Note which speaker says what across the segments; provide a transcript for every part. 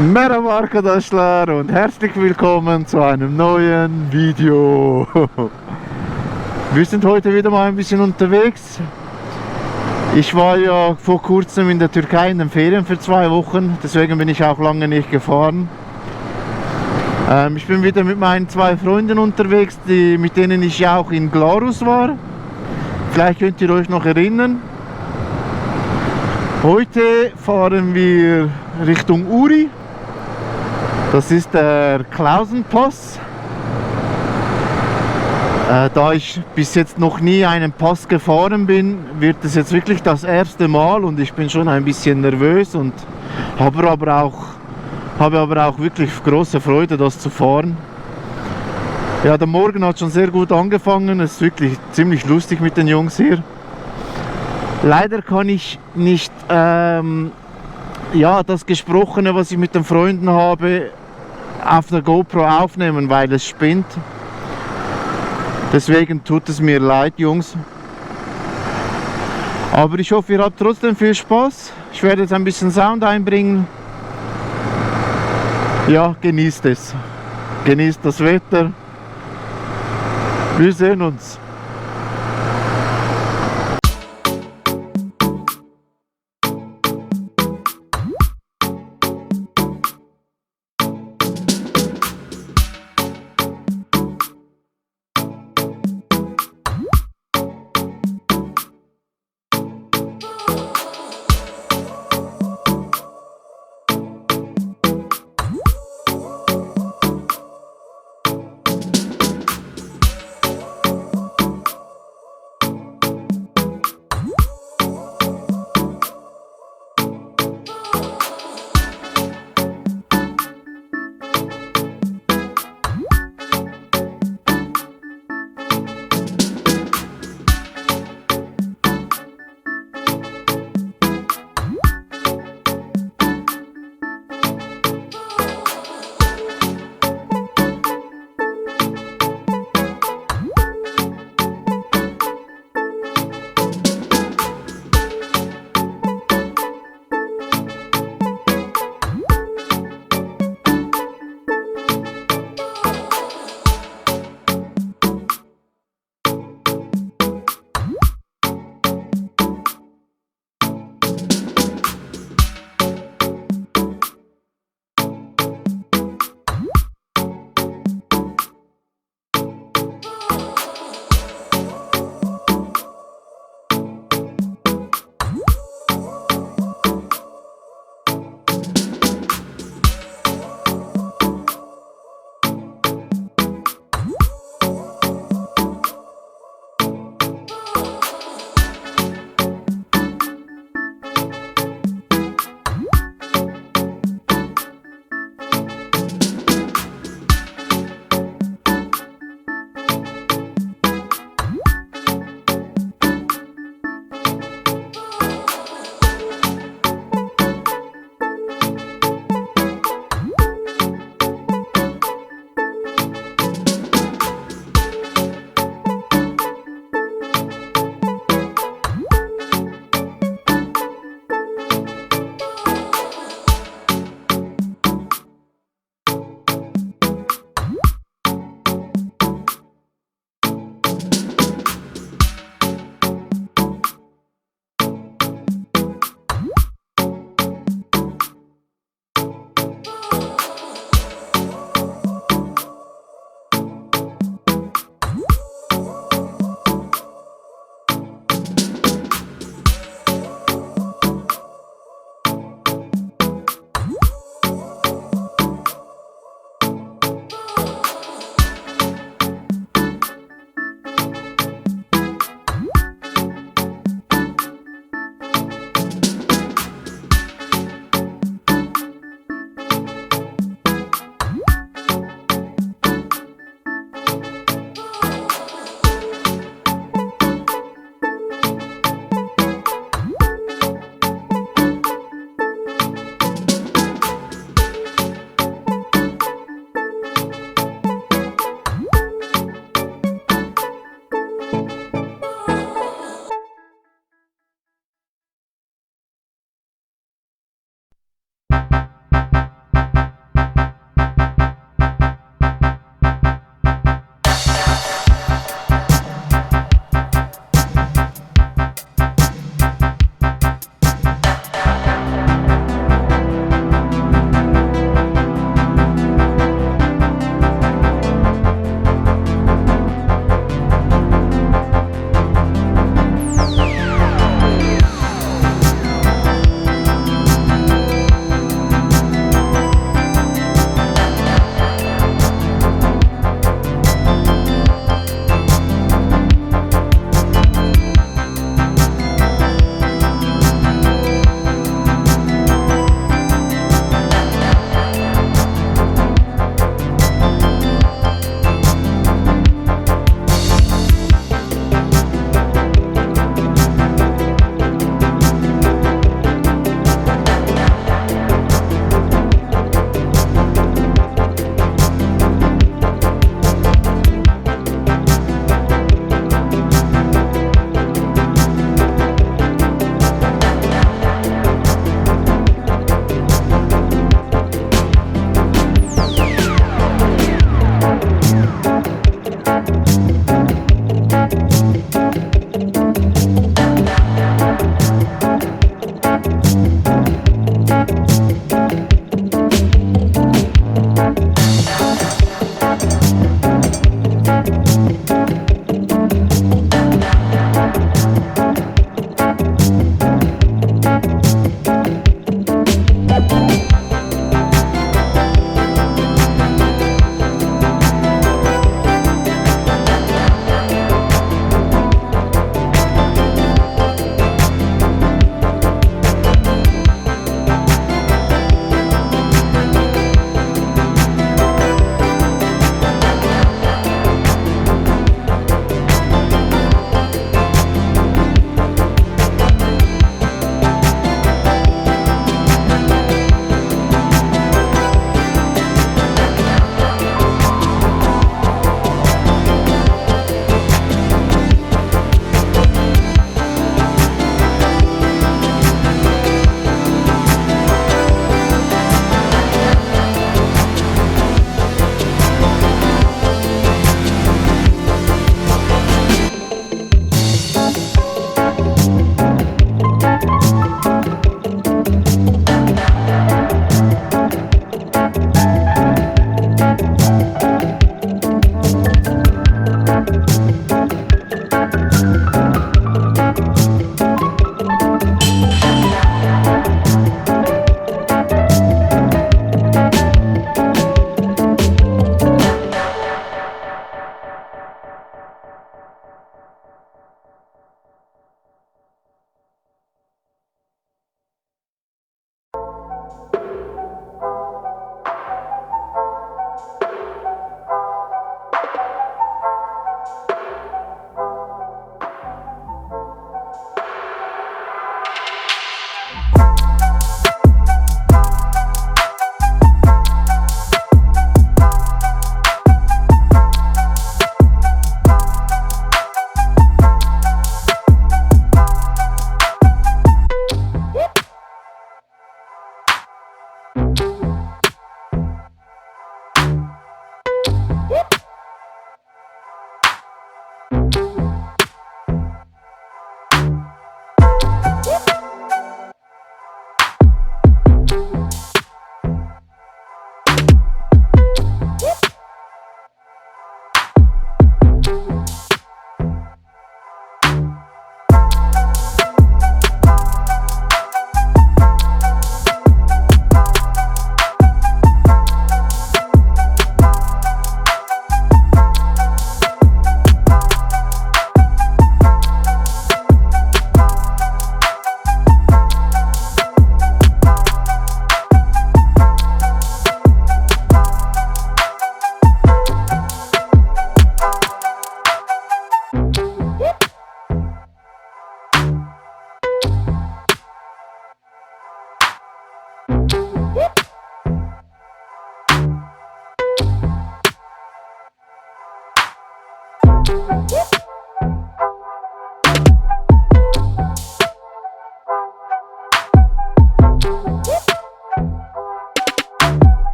Speaker 1: Merhaba arkadaşlar und herzlich willkommen zu einem neuen Video. Wir sind heute wieder mal ein bisschen unterwegs. Ich war ja vor kurzem in der Türkei in den Ferien für 2 Wochen, deswegen bin ich auch lange nicht gefahren. Ich bin wieder mit meinen 2 Freunden unterwegs, mit denen ich ja auch in Glarus war. Vielleicht könnt ihr euch noch erinnern. Heute fahren wir Richtung Uri. Das ist der Klausenpass. Da ich bis jetzt noch nie einen Pass gefahren bin, wird es jetzt wirklich das erste Mal und ich bin schon ein bisschen nervös und habe aber auch wirklich große Freude, das zu fahren. Ja, der Morgen hat schon sehr gut angefangen. Es ist wirklich ziemlich lustig mit den Jungs hier. Leider kann ich nicht das Gesprochene, was ich mit den Freunden habe, auf der GoPro aufnehmen, weil es spinnt. Deswegen tut es mir leid, Jungs. Aber ich hoffe, ihr habt trotzdem viel Spaß. Ich werde jetzt ein bisschen Sound einbringen. Ja, genießt es. Genießt das Wetter. Wir sehen uns.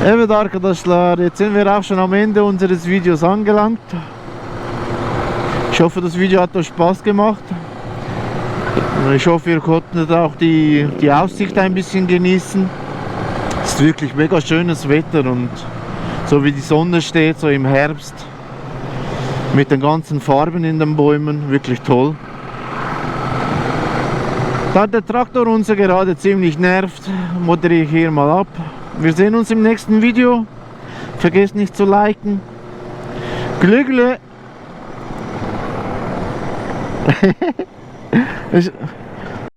Speaker 1: Evet arkadaşlar, jetzt sind wir auch schon am Ende unseres Videos angelangt. Ich hoffe, das Video hat euch Spaß gemacht. Ich hoffe, ihr konntet auch die Aussicht ein bisschen genießen. Es ist wirklich mega schönes Wetter und so wie die Sonne steht, so im Herbst, mit den ganzen Farben in den Bäumen, wirklich toll. Da der Traktor uns gerade ziemlich nervt, moderiere ich hier mal ab. Wir sehen uns im nächsten Video. Vergesst nicht zu liken. Glück.